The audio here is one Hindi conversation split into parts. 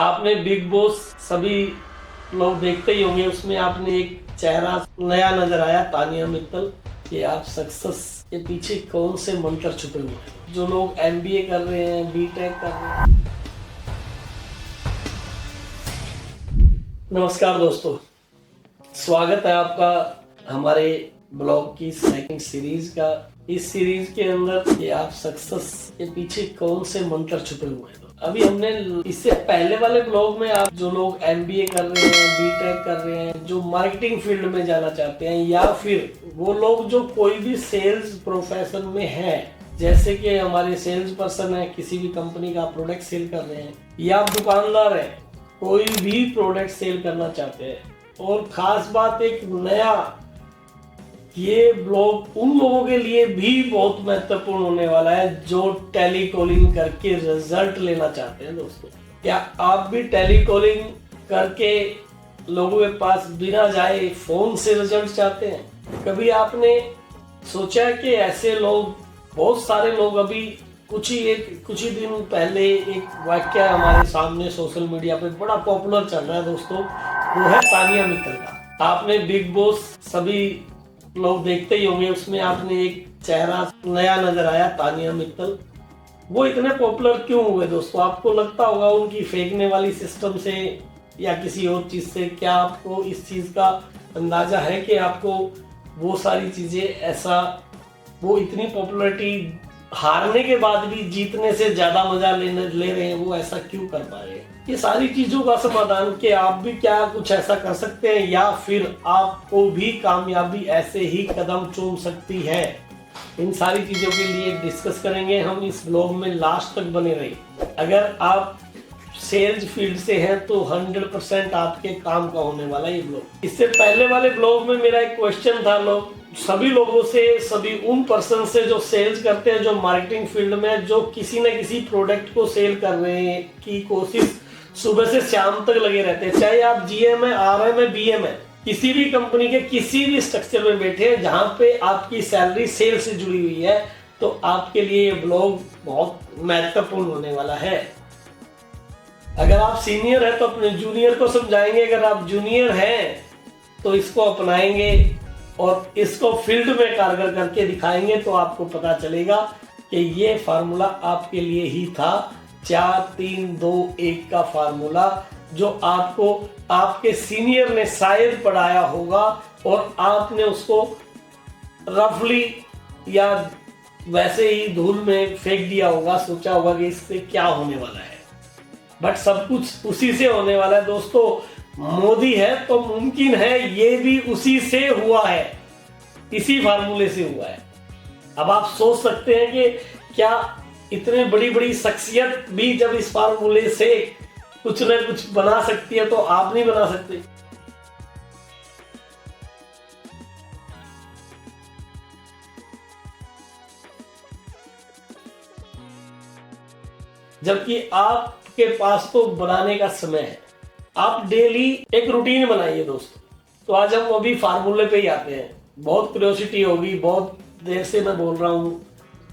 आपने बिग बॉस सभी लोग देखते ही होंगे, उसमें आपने एक चेहरा नया नजर आया, तानिया मित्तल। कि आप सक्सेस के पीछे कौन से मंत्र छुपे हुए हैं? जो लोग एमबीए कर रहे हैं, बीटेक कर रहे हैं। नमस्कार दोस्तों, स्वागत है आपका हमारे ब्लॉग की सेकंड सीरीज का। इस सीरीज के अंदर कि आप सक्सेस के पीछे कौन से मंत्र छुपे हुए हैं। अभी हमने इससे पहले वाले ब्लॉग में आप जो लोग एमबीए कर रहे हैं, बीटेक कर रहे हैं, जो मार्केटिंग फील्ड में जाना चाहते हैं, या फिर वो लोग जो कोई भी सेल्स प्रोफेशन में है, जैसे कि हमारे सेल्स पर्सन है, किसी भी कंपनी का प्रोडक्ट सेल कर रहे हैं, या आप दुकानदार है, कोई भी प्रोडक्ट सेल करना चाहते हैं। और खास बात एक नया, ये ब्लॉग उन लोगों के लिए भी बहुत महत्वपूर्ण होने वाला है जो टेली कॉलिंग करके रिजल्ट लेना चाहते हैं। दोस्तों, क्या आप भी टेली कॉलिंग करके लोगों के पास बिना जाए फोन से रिजल्ट चाहते हैं? कभी आपने सोचा है कि ऐसे लोग, बहुत सारे लोग, अभी कुछ ही दिन पहले एक वाक्य हमारे सामने सोशल मीडिया पे बड़ा पॉपुलर चल रहा है दोस्तों, वो है तानिया मित्तल का। आपने बिग बॉस सभी लोग देखते ही होंगे, उसमें आपने एक चेहरा नया नजर आया, तानिया मित्तल। वो इतने पॉपुलर क्यों हुए दोस्तों? आपको लगता होगा उनकी फेंकने वाली सिस्टम से या किसी और चीज से। क्या आपको इस चीज का अंदाजा है कि आपको वो सारी चीजें, ऐसा वो इतनी पॉपुलैरिटी हारने के बाद भी जीतने से ज्यादा मजा ले रहे हैं, वो ऐसा क्यों कर पा रहे हैं? ये सारी चीजों का समाधान कि आप भी क्या कुछ ऐसा कर सकते हैं, या फिर आपको भी कामयाबी ऐसे ही कदम चूम सकती है, इन सारी चीजों के लिए डिस्कस करेंगे हम इस ब्लॉग में। लास्ट तक बने रहिए। अगर आप सेल्स फील्ड से हैं तो 100% आपके काम का होने वाला ये ब्लॉग। इससे पहले वाले ब्लॉग में मेरा एक क्वेश्चन था, सभी लोगों से, सभी उन पर्सन से जो सेल्स करते हैं, जो मार्केटिंग फील्ड में, जो किसी न किसी प्रोडक्ट को सेल कर रहे हैं, की कोशिश सुबह से शाम तक लगे रहते हैं। चाहे आप जीएम है, आरएम है, बीएम है, किसी भी कंपनी के किसी भी स्ट्रक्चर में बैठे हैं जहां पे आपकी सैलरी सेल से जुड़ी हुई है, तो आपके लिए ये ब्लॉग बहुत महत्वपूर्ण होने वाला है। अगर आप सीनियर है तो अपने जूनियर को समझाएंगे, अगर आप जूनियर हैं तो इसको अपनाएंगे और इसको फील्ड में कारगर करके दिखाएंगे, तो आपको पता चलेगा कि ये फार्मूला आपके लिए ही था। 4 3 2 1 का फार्मूला, जो आपको आपके सीनियर ने शायद पढ़ाया होगा और आपने उसको रफली या वैसे ही धूल में फेंक दिया होगा, सोचा होगा कि इससे क्या होने वाला है। बट सब कुछ उसी से होने वाला है दोस्तों। मोदी है तो मुमकिन है ये भी उसी से हुआ है, इसी फार्मूले से हुआ है। अब आप सोच सकते हैं कि क्या इतने बड़ी बड़ी शख्सियत भी जब इस फार्मूले से कुछ न कुछ बना सकती है, तो आप नहीं बना सकते? जबकि आपके पास तो बनाने का समय है। आप डेली एक रूटीन बनाइए दोस्तों। तो आज हम अभी फार्मूले पे ही आते हैं। बहुत क्यूरियोसिटी होगी, बहुत देर से मैं बोल रहा हूँ,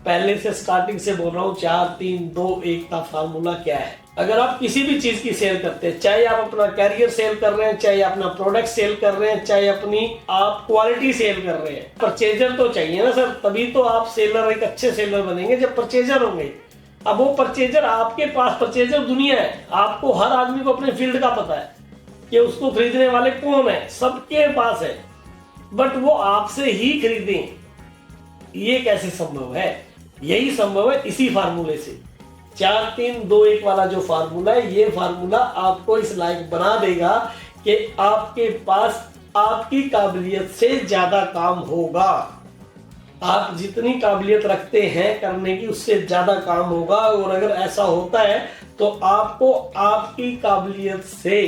पहले से स्टार्टिंग से बोल रहा हूँ। 4 3 2 1 का फार्मूला क्या है? अगर आप किसी भी चीज की सेल करते हैं, चाहे आप अपना कैरियर सेल कर रहे हैं, चाहे अपना प्रोडक्ट सेल कर रहे हैं, चाहे अपनी आप क्वालिटी सेल कर रहे हैं, परचेजर तो चाहिए ना सर, तभी तो आप सेलर, एक अच्छे सेलर बनेंगे जब परचेजर होंगे। अब वो परचेजर, आपके पास परचेजर दुनिया है, आपको हर आदमी को अपने फील्ड का पता है कि उसको खरीदने वाले कौन है, सबके पास है, बट वो आपसे ही खरीदें, ये कैसे संभव है? यही संभव है इसी फार्मूले से। 4 3 2 1 वाला जो फार्मूला है, ये फार्मूला आपको इस लायक बना देगा कि आपके पास आपकी काबिलियत से ज्यादा काम होगा। आप जितनी काबिलियत रखते हैं करने की, उससे ज्यादा काम होगा। और अगर ऐसा होता है तो आपको आपकी काबिलियत से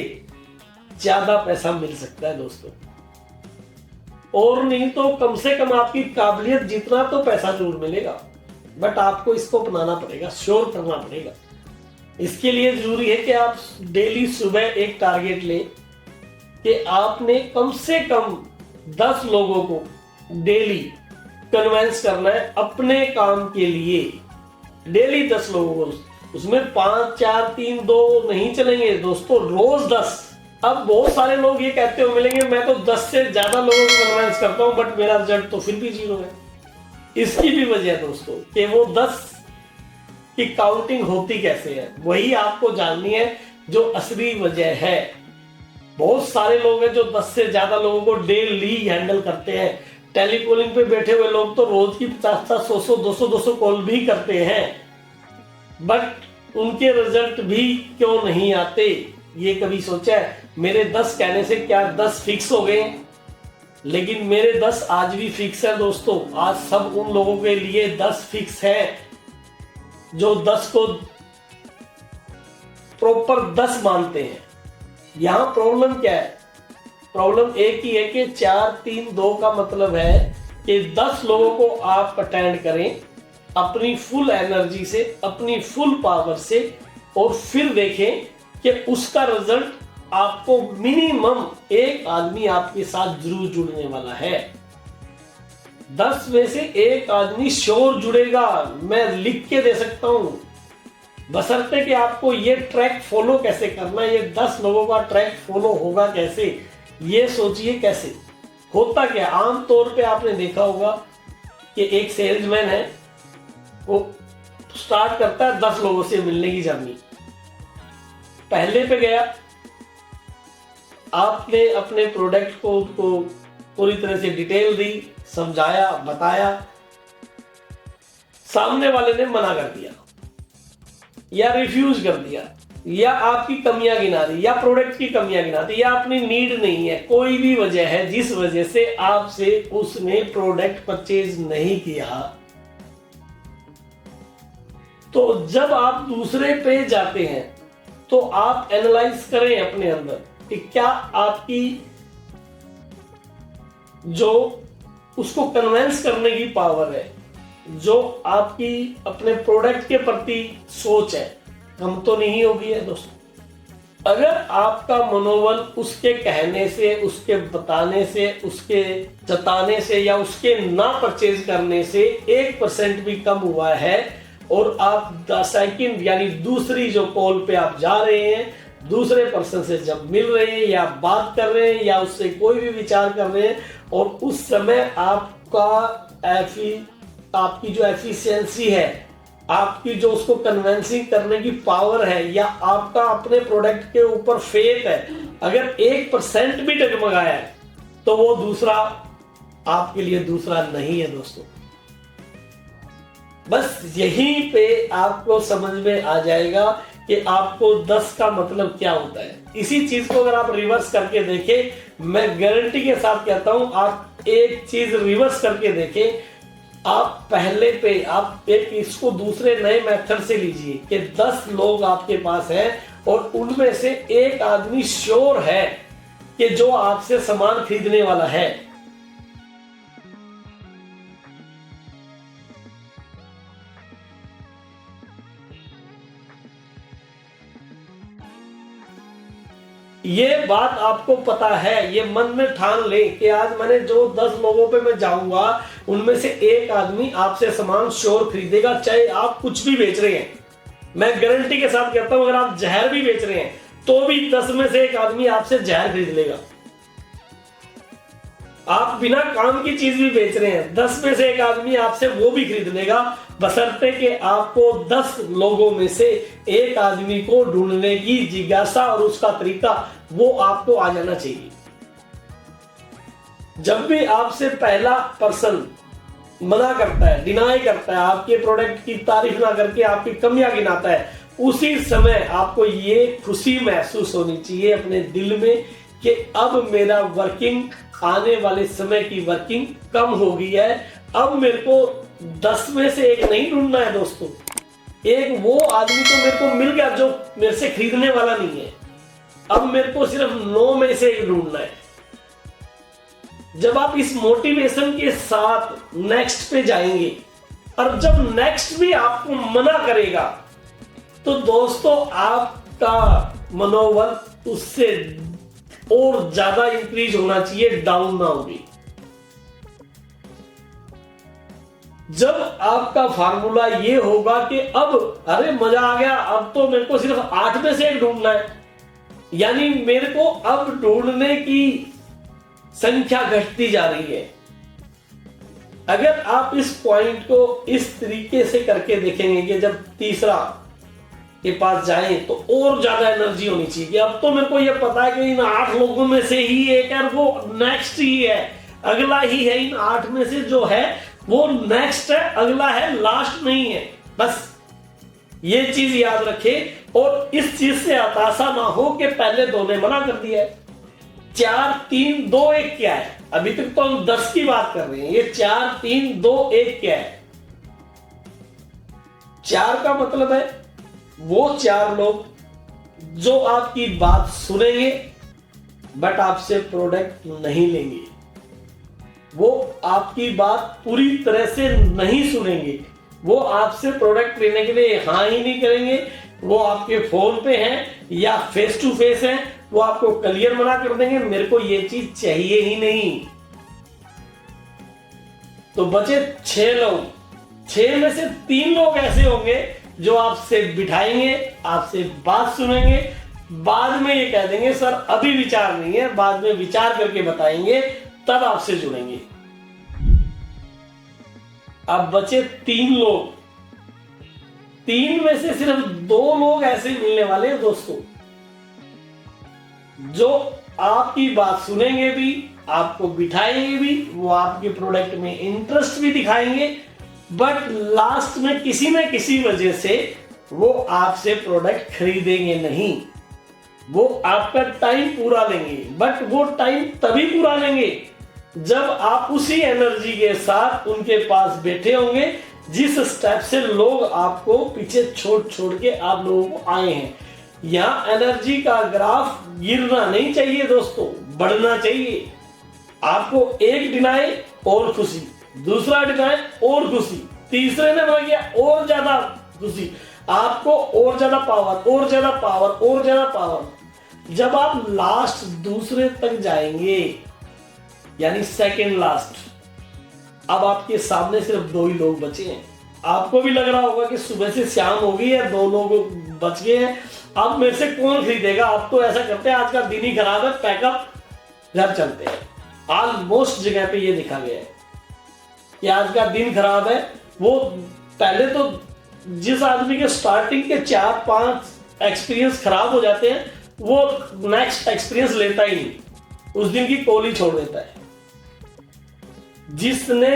ज्यादा पैसा मिल सकता है दोस्तों। और नहीं तो कम से कम आपकी काबिलियत जितना, तो पैसा जरूर मिलेगा, बट आपको इसको अपनाना पड़ेगा, श्योर करना पड़ेगा। इसके लिए जरूरी है कि आप डेली सुबह एक टारगेट लें कि आपने कम से कम 10 लोगों को डेली कन्विंस करना है अपने काम के लिए। डेली 10 लोगों को उसमें 5 4 3 2 नहीं चलेंगे दोस्तों, रोज 10। अब बहुत सारे लोग ये कहते हो मिलेंगे मैं तो 10 से ज्यादा लोगों को कन्विंस करता हूं बट मेरा रिजल्ट तो फिर भी 0 है। इसकी भी वजह है दोस्तों कि वो 10 की काउंटिंग होती कैसे है, वही आपको जाननी है जो असली वजह है। बहुत सारे लोग हैं जो 10 से ज्यादा लोगों को डेली हैंडल करते हैं। टेलीकॉलिंग पे बैठे हुए लोग तो रोज की 50 100 200 कॉल भी करते हैं, बट उनके रिजल्ट भी क्यों नहीं आते? ये कभी सोचा है? मेरे 10 कहने से क्या 10 फिक्स हो गए? लेकिन मेरे 10 आज भी फिक्स है दोस्तों। आज सब उन लोगों के लिए 10 फिक्स है जो 10 को प्रॉपर 10 मानते हैं। यहां प्रॉब्लम क्या है? प्रॉब्लम एक ही है कि 4 3 2 का मतलब है कि 10 लोगों को आप अटेंड करें अपनी फुल एनर्जी से, अपनी फुल पावर से, और फिर देखें कि उसका रिजल्ट आपको मिनिमम एक आदमी आपके साथ जरूर जुड़ने वाला है। 10 में से एक आदमी श्योर जुड़ेगा, मैं लिख के दे सकता हूं। बशर्ते कि आपको ये ट्रैक फॉलो कैसे करना है, ये 10 लोगों का ट्रैक फॉलो होगा कैसे, ये सोचिए कैसे होता। क्या आमतौर पे आपने देखा होगा कि एक सेल्समैन है, वो स्टार्ट करता है 10 लोगों से मिलने की जर्नी। पहले पे गया, आपने अपने प्रोडक्ट को उसको पूरी तरह से डिटेल दी, समझाया, बताया, सामने वाले ने मना कर दिया या रिफ्यूज कर दिया, या आपकी कमियां गिना दी, या प्रोडक्ट की कमियां गिना दी, या अपनी नीड नहीं है, कोई भी वजह है जिस वजह से आपसे उसने प्रोडक्ट परचेज नहीं किया। तो जब आप दूसरे पे जाते हैं तो आप एनालाइज करें अपने अंदर कि क्या आपकी जो उसको कन्विंस करने की पावर है, जो आपकी अपने प्रोडक्ट के प्रति सोच है, कम तो नहीं होगी है दोस्तों। अगर आपका मनोबल उसके कहने से, उसके बताने से, उसके जताने से, या उसके ना परचेज करने से 1% भी कम हुआ है, और आप सेकंड यानी दूसरी जो कॉल पे आप जा रहे हैं, दूसरे पर्सन से जब मिल रहे हैं या बात कर रहे हैं या उससे कोई भी विचार कर रहे हैं, और उस समय आपकी जो एफिशिएंसी है, आपकी जो उसको कन्विंसिंग करने की पावर है, या आपका अपने प्रोडक्ट के ऊपर फेथ है, अगर 1% भी डगमगाया है तो वो दूसरा आपके लिए दूसरा नहीं है दोस्तों। बस यहीं पे आपको समझ में आ जाएगा कि आपको 10 का मतलब क्या होता है। इसी चीज को अगर आप रिवर्स करके देखें, मैं गारंटी के साथ कहता हूं, आप एक चीज रिवर्स करके देखें। आप पहले पे आप एक इसको दूसरे नए मेथड से लीजिए कि 10 लोग आपके पास हैं और उनमें से एक आदमी श्योर है कि जो आपसे सामान खरीदने वाला है। ये बात आपको पता है, ये मन में ठान ले कि आज मैंने जो 10 लोगों पे मैं जाऊंगा, उनमें से एक आदमी आपसे सामान श्योर खरीदेगा, चाहे आप कुछ भी बेच रहे हैं। मैं गारंटी के साथ कहता हूं, अगर आप जहर भी बेच रहे हैं तो भी 10 में से एक आदमी आपसे जहर खरीद लेगा। आप बिना काम की चीज भी बेच रहे हैं, 10 में से एक आदमी आपसे वो भी खरीद लेगा, बशर्ते कि आपको 10 लोगों में से एक आदमी को ढूंढने की जिज्ञासा और उसका तरीका वो आपको आ जाना चाहिए। जब भी आपसे पहला पर्सन मना करता है, डिनाई करता है, आपके प्रोडक्ट की तारीफ ना करके आपकी कमियां गिनाता है, उसी समय आपको ये खुशी महसूस होनी चाहिए अपने दिल में कि अब मेरा वर्किंग, आने वाले समय की वर्किंग कम हो गई है। अब मेरे को 10 में से एक नहीं ढूंढना है दोस्तों, एक वो आदमी तो मेरे को मिल गया जो मेरे से खरीदने वाला नहीं है। अब मेरे को सिर्फ 9 में से एक ढूंढना है। जब आप इस मोटिवेशन के साथ नेक्स्ट पे जाएंगे, और जब नेक्स्ट भी आपको मना करेगा, तो दोस्तों आपका मनोबल उससे और ज्यादा इंक्रीज होना चाहिए, डाउन ना होगी। जब आपका फार्मूला ये होगा कि अब अरे मजा आ गया, अब तो मेरे को सिर्फ 8 में से एक ढूंढना है, यानी मेरे को अब ढूंढने की संख्या घटती जा रही है। अगर आप इस पॉइंट को इस तरीके से करके देखेंगे कि जब तीसरा के पास जाएं तो और ज्यादा एनर्जी होनी चाहिए कि अब तो मेरे को ये पता है कि इन 8 लोगों में से ही एक है, वो नेक्स्ट ही है, अगला ही है, इन 8 में से जो है वो नेक्स्ट है, अगला है, लास्ट नहीं है। बस ये चीज याद रखें और इस चीज से हताशा ना हो कि पहले 2 ने मना कर दिया है। 4 3 2 1 क्या है? अभी तक तो हम 10 की बात कर रहे हैं, ये 4 3 2 1 क्या है? 4 का मतलब है वो 4 लोग जो आपकी बात सुनेंगे बट आपसे प्रोडक्ट नहीं लेंगे, वो आपकी बात पूरी तरह से नहीं सुनेंगे, वो आपसे प्रोडक्ट लेने के लिए हाँ ही नहीं करेंगे, वो आपके फोन पे हैं या फेस टू फेस हैं, वो आपको क्लियर मना कर देंगे मेरे को ये चीज चाहिए ही नहीं। तो बचे 6 लोग, 6 में से 3 लोग ऐसे होंगे जो आपसे बिठाएंगे, आपसे बात सुनेंगे, बाद में ये कह देंगे सर अभी विचार नहीं है, बाद में विचार करके बताएंगे, तब आपसे जुड़ेंगे। अब बचे 3 लोग, 3 में से सिर्फ 2 लोग ऐसे मिलने वाले हैं दोस्तों, जो आपकी बात सुनेंगे भी, आपको बिठाएंगे भी, वो आपके प्रोडक्ट में इंटरेस्ट भी दिखाएंगे, बट लास्ट में किसी न किसी वजह से वो आपसे प्रोडक्ट खरीदेंगे नहीं। वो आपका टाइम पूरा लेंगे, बट वो टाइम तभी पूरा लेंगे जब आप उसी एनर्जी के साथ उनके पास बैठे होंगे जिस स्टेप से लोग आपको पीछे छोड़ के आप लोगों को आए हैं। यहाँ एनर्जी का ग्राफ गिरना नहीं चाहिए दोस्तों, बढ़ना चाहिए। आपको एक डिनाई और खुशी, दूसरा डिनाई और खुशी, तीसरे ने बढ़ गया और ज्यादा खुशी, आपको और ज्यादा पावर, और ज्यादा पावर, और ज्यादा पावर। जब आप लास्ट दूसरे तक जाएंगे यानी सेकंड लास्ट, अब आपके सामने सिर्फ 2 ही लोग बचे हैं। आपको भी लग रहा होगा कि सुबह से शाम हो गई है, 2 लोग बच गए हैं, अब मेरे से कौन खरीदेगा, अब तो ऐसा करते हैं आज का दिन ही खराब है, पैकअप घर चलते हैं। ऑलमोस्ट जगह पे ये दिखा गया है कि आज का दिन खराब है। वो पहले तो जिस आदमी के स्टार्टिंग के 4-5 एक्सपीरियंस खराब हो जाते हैं, वो नेक्स्ट एक्सपीरियंस लेता ही नहीं, उस दिन की कॉल ही छोड़ देता है। जिसने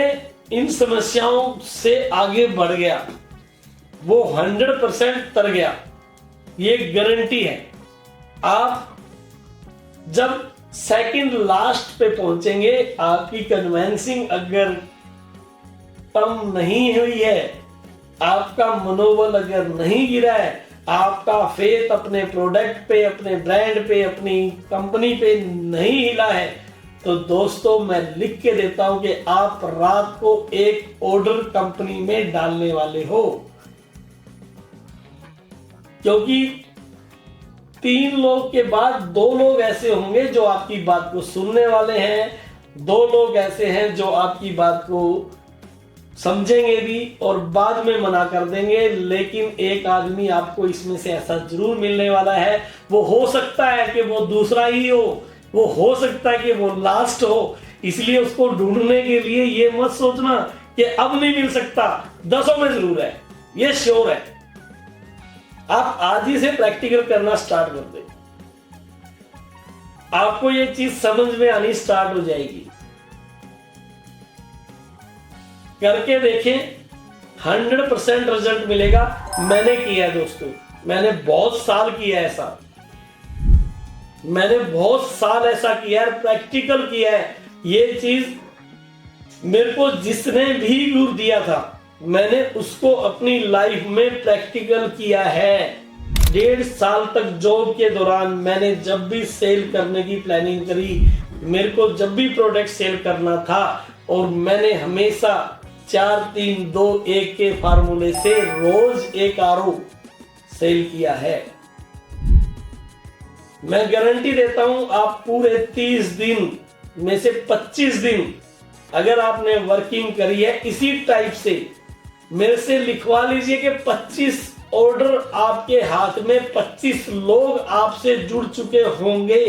इन समस्याओं से आगे बढ़ गया वो 100% तर गया, ये गारंटी है। आप जब सेकंड लास्ट पे पहुंचेंगे, आपकी कन्वेंसिंग अगर कम नहीं हुई है, आपका मनोबल अगर नहीं गिरा है, आपका फेथ अपने प्रोडक्ट पे, अपने ब्रांड पे, अपनी कंपनी पे नहीं हिला है, तो दोस्तों मैं लिख के देता हूं कि आप रात को एक ऑर्डर कंपनी में डालने वाले हो। क्योंकि 3 लोग के बाद 2 लोग ऐसे होंगे जो आपकी बात को सुनने वाले हैं, 2 लोग ऐसे हैं जो आपकी बात को समझेंगे भी और बाद में मना कर देंगे। लेकिन एक आदमी आपको इसमें से ऐसा जरूर मिलने वाला है, वो हो सकता है कि वो दूसरा ही हो सकता है कि वो लास्ट हो। इसलिए उसको ढूंढने के लिए ये मत सोचना कि अब नहीं मिल सकता, 10 में जरूर है, ये श्योर है। आप आज ही से प्रैक्टिकल करना स्टार्ट कर दें, आपको ये चीज समझ में आनी स्टार्ट हो जाएगी। करके देखें, 100% रिजल्ट मिलेगा। मैंने किया है दोस्तों, मैंने बहुत साल किया है ऐसा, मैंने बहुत साल ऐसा किया है, प्रैक्टिकल किया है। ये चीज मेरे को जिसने भी गुरु दिया था, मैंने उसको अपनी लाइफ में प्रैक्टिकल किया है। 1.5 साल तक जॉब के दौरान मैंने जब भी सेल करने की प्लानिंग करी, मेरे को जब भी प्रोडक्ट सेल करना था, और मैंने हमेशा 4 3 2 1 के फार्मूले से रोज एक आरओ सेल किया है। मैं गारंटी देता हूं, आप पूरे 30 दिन में से 25 दिन अगर आपने वर्किंग करी है इसी टाइप से, मेरे से लिखवा लीजिए कि 25 ऑर्डर आपके हाथ में, 25 लोग आपसे जुड़ चुके होंगे।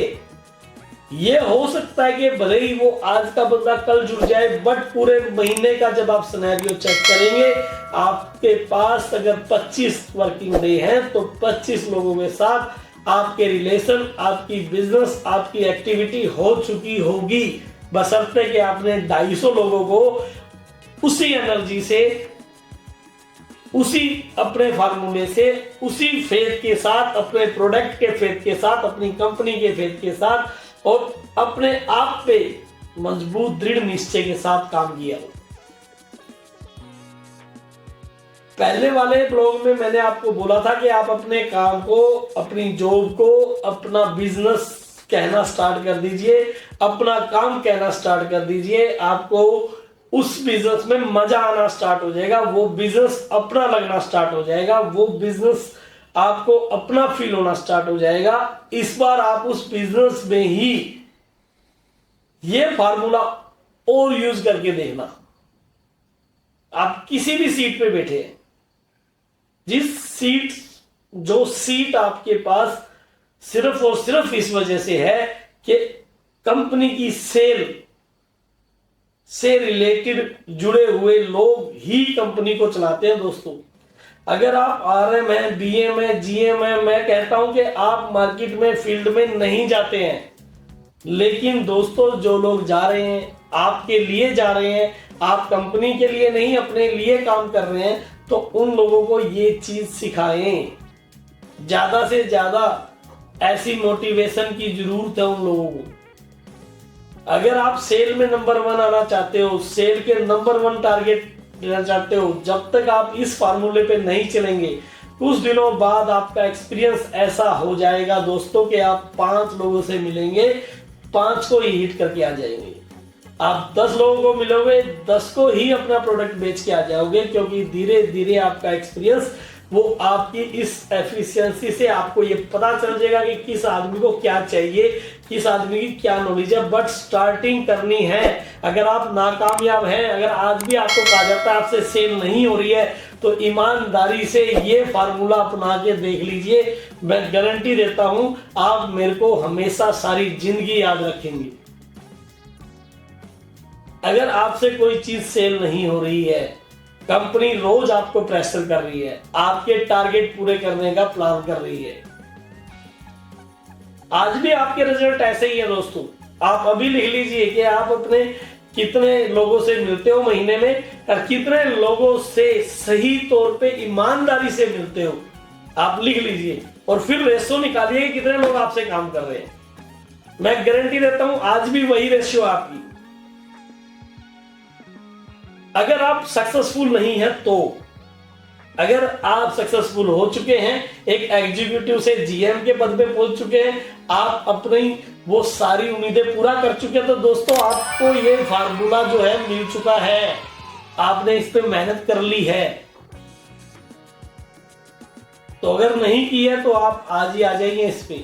ये हो सकता है कि भले ही वो आज का बंदा कल जुड़ जाए, बट पूरे महीने का जब आप सिनेरियो चेक करेंगे, आपके पास अगर 25 वर्किंग डे हैं तो 25 लोगों के साथ आपके रिलेशन, आपकी बिजनेस, आपकी एक्टिविटी हो चुकी होगी। बशर्ते कि आपने 250 लोगों को उसी एनर्जी से, उसी अपने फार्मूले से, उसी फेथ के साथ, अपने प्रोडक्ट के फेथ के साथ, अपनी कंपनी के फेथ के साथ और अपने आप पे मजबूत दृढ़ निश्चय के साथ काम किया। पहले वाले ब्लॉग में मैंने आपको बोला था कि आप अपने काम को, अपनी जॉब को अपना बिजनेस कहना स्टार्ट कर दीजिए, अपना काम कहना स्टार्ट कर दीजिए। आपको उस बिजनेस में मजा आना स्टार्ट हो जाएगा, वो बिजनेस अपना लगना स्टार्ट हो जाएगा, वो बिजनेस आपको अपना फील होना स्टार्ट हो जाएगा। इस बार आप उस बिजनेस में ही ये फार्मूला और यूज करके देखना। आप किसी भी सीट पे बैठे हैं, जो सीट आपके पास सिर्फ और सिर्फ इस वजह से है कि कंपनी की सेल से रिलेटेड जुड़े हुए लोग ही कंपनी को चलाते हैं। दोस्तों, अगर आप RM हैं, BM हैं, GM हैं, मैं कहता हूं कि आप मार्केट में, फील्ड में नहीं जाते हैं, लेकिन दोस्तों जो लोग जा रहे हैं, आपके लिए जा रहे हैं, आप कंपनी के लिए नहीं अपने लिए काम कर रहे हैं, तो उन लोगों को ये चीज सिखाएं। ज्यादा से ज्यादा ऐसी मोटिवेशन की जरूरत है उन लोगों को। अगर आप सेल में नंबर 1 आना चाहते हो, सेल के नंबर 1 टारगेट लेना चाहते हो, जब तक आप इस फार्मूले पे नहीं चलेंगे, कुछ दिनों बाद आपका एक्सपीरियंस ऐसा हो जाएगा दोस्तों कि आप 5 लोगों से मिलेंगे, 5 को ही हिट करके आ जाएंगे। आप 10 लोगों को मिलोगे, 10 को ही अपना प्रोडक्ट बेच के आ जाओगे, क्योंकि धीरे धीरे आपका एक्सपीरियंस, वो आपकी इस एफिशिएंसी से आपको ये पता चल जाएगा कि किस आदमी को क्या चाहिए, किस आदमी की क्या नॉलेज है। बट स्टार्टिंग करनी है। अगर आप नाकामयाब हैं, अगर आज भी आपको कहा जाता है आपसे सेल नहीं हो रही है, तो ईमानदारी से ये फार्मूला अपना के देख लीजिए। मैं गारंटी देता हूं आप मेरे को हमेशा सारी जिंदगी याद रखेंगे। अगर आपसे कोई चीज सेल नहीं हो रही है, कंपनी रोज आपको प्रेशर कर रही है, आपके टारगेट पूरे करने का प्लान कर रही है, आज भी आपके रिजल्ट ऐसे ही है दोस्तों। आप अभी लिख लीजिए कि आप अपने कितने लोगों से मिलते हो महीने में और कितने लोगों से सही तौर पे ईमानदारी से मिलते हो। आप लिख लीजिए और फिर रेशो निकालिए कि कितने लोग आपसे काम कर रहे हैं। मैं गारंटी देता हूं आज भी वही रेशियो आपकी। अगर आप सक्सेसफुल नहीं है तो, अगर आप सक्सेसफुल हो चुके हैं, एक एग्जीक्यूटिव से GM के पद पे पहुंच चुके हैं, आप अपनी वो सारी उम्मीदें पूरा कर चुके हैं, तो दोस्तों आपको ये फार्मूला जो है मिल चुका है, आपने इस पे मेहनत कर ली है। तो अगर नहीं की है तो आप आज ही आ जाइए इस पे।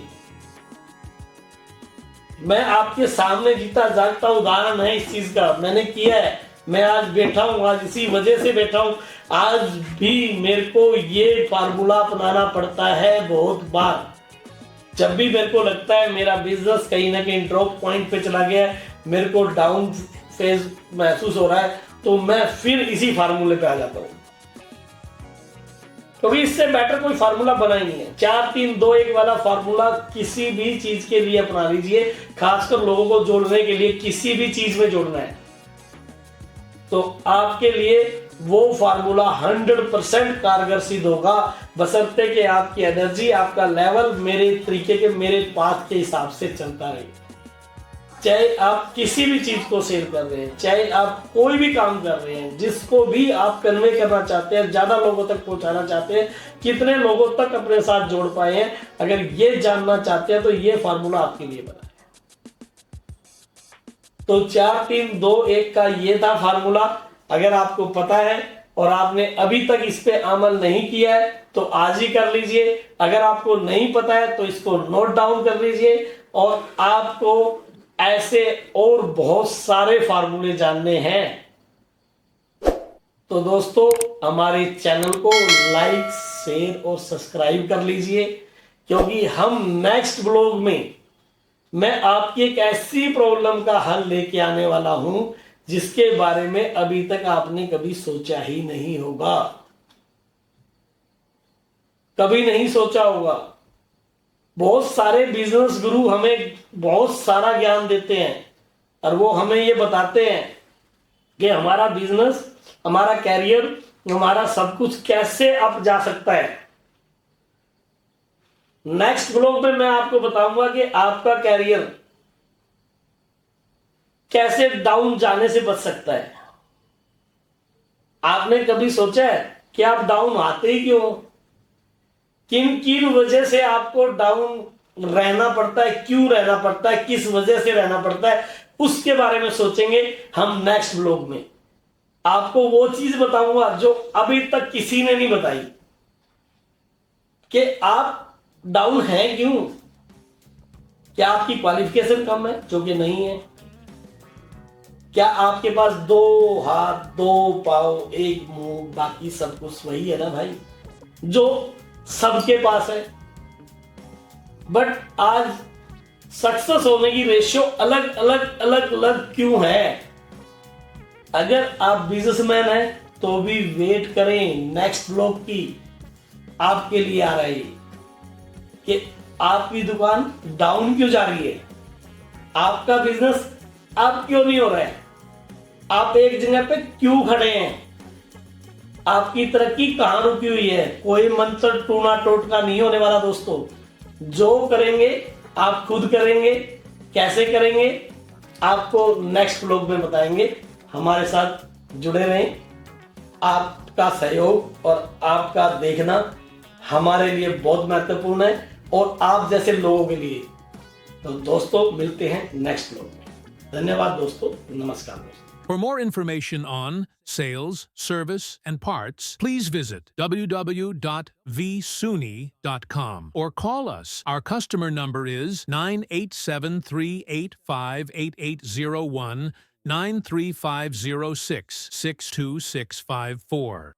मैं आपके सामने जीता जागता उदाहरण है इस चीज का, मैंने किया है। मैं आज बैठा हूं, आज इसी वजह से बैठा हूं। आज भी मेरे को ये फार्मूला अपनाना पड़ता है बहुत बार। जब भी मेरे को लगता है मेरा बिजनेस कहीं ना कहीं ड्रॉप पॉइंट पे चला गया है, मेरे को डाउन फेज महसूस हो रहा है, तो मैं फिर इसी फार्मूले पे आ जाता हूं, क्योंकि इससे बेटर कोई फार्मूला बना ही नहीं है। 4 3 2 1 वाला फार्मूला किसी भी चीज के लिए अपना लीजिए, खासकर लोगों को जोड़ने के लिए। किसी भी चीज में जोड़ना है तो आपके लिए वो फार्मूला 100% कारगर सिद्ध होगा, बशर्ते कि आपकी एनर्जी, आपका लेवल मेरे तरीके के, मेरे पाथ के हिसाब से चलता रहे। चाहे आप किसी भी चीज को सेल कर रहे हैं, चाहे आप कोई भी काम कर रहे हैं, जिसको भी आप कन्वे करना चाहते हैं, ज्यादा लोगों तक पहुंचाना चाहते हैं, कितने लोगों तक अपने साथ जोड़ पाए हैं, अगर ये जानना चाहते हैं तो ये फार्मूला आपके लिए बना है। तो 4 3 2 1 का ये था फार्मूला। अगर आपको पता है और आपने अभी तक इस पे अमल नहीं किया है तो आज ही कर लीजिए। अगर आपको नहीं पता है तो इसको नोट डाउन कर लीजिए और आपको ऐसे और बहुत सारे फार्मूले जानने हैं तो दोस्तों हमारे चैनल को लाइक, शेयर और सब्सक्राइब कर लीजिए, क्योंकि हम नेक्स्ट ब्लॉग में मैं आपकी एक ऐसी प्रॉब्लम का हल लेके आने वाला हूं जिसके बारे में अभी तक आपने कभी सोचा ही नहीं होगा, कभी नहीं सोचा होगा। बहुत सारे बिजनेस गुरु हमें बहुत सारा ज्ञान देते हैं और वो हमें ये बताते हैं कि हमारा बिजनेस, हमारा कैरियर, हमारा सब कुछ कैसे अप जा सकता है। नेक्स्ट ब्लॉग में मैं आपको बताऊंगा कि आपका कैरियर कैसे डाउन जाने से बच सकता है। आपने कभी सोचा है कि आप डाउन आते ही क्यों, किन किन वजह से आपको डाउन रहना पड़ता है, क्यों रहना पड़ता है, किस वजह से रहना पड़ता है, उसके बारे में सोचेंगे हम नेक्स्ट ब्लॉग में। आपको वो चीज बताऊंगा जो अभी तक किसी ने नहीं बताई कि आप डाउन हैं क्यों। क्या आपकी क्वालिफिकेशन कम है, जो कि नहीं है? क्या आपके पास 2 हाथ, 2 पाँव, 1 मुंह, बाकी सब कुछ वही है ना भाई, जो सबके पास है। बट आज सक्सेस होने की रेशियो अलग अलग अलग अलग क्यों है? अगर आप बिजनेसमैन हैं तो भी वेट करें नेक्स्ट ब्लॉग की, आपके लिए आ रही कि आपकी दुकान डाउन क्यों जा रही है, आपका बिजनेस अब क्यों नहीं हो रहा है, आप एक जगह पे क्यों खड़े हैं, आपकी तरक्की कहां रुकी हुई है। कोई मंत्र टूना टोटका नहीं होने वाला दोस्तों। जो करेंगे आप खुद करेंगे, कैसे करेंगे आपको नेक्स्ट ब्लॉग में बताएंगे। हमारे साथ जुड़े रहें। आपका सहयोग और आपका देखना हमारे लिए बहुत महत्वपूर्ण है और आप जैसे लोगों के लिए। तो दोस्तों मिलते हैं नेक्स्ट ब्लॉग में। धन्यवाद दोस्तों, नमस्कार दोस्तों। For more information on sales, service, and parts, please visit www.vsuni.com or call us. Our customer number is 987-385-8801, 93506-62654.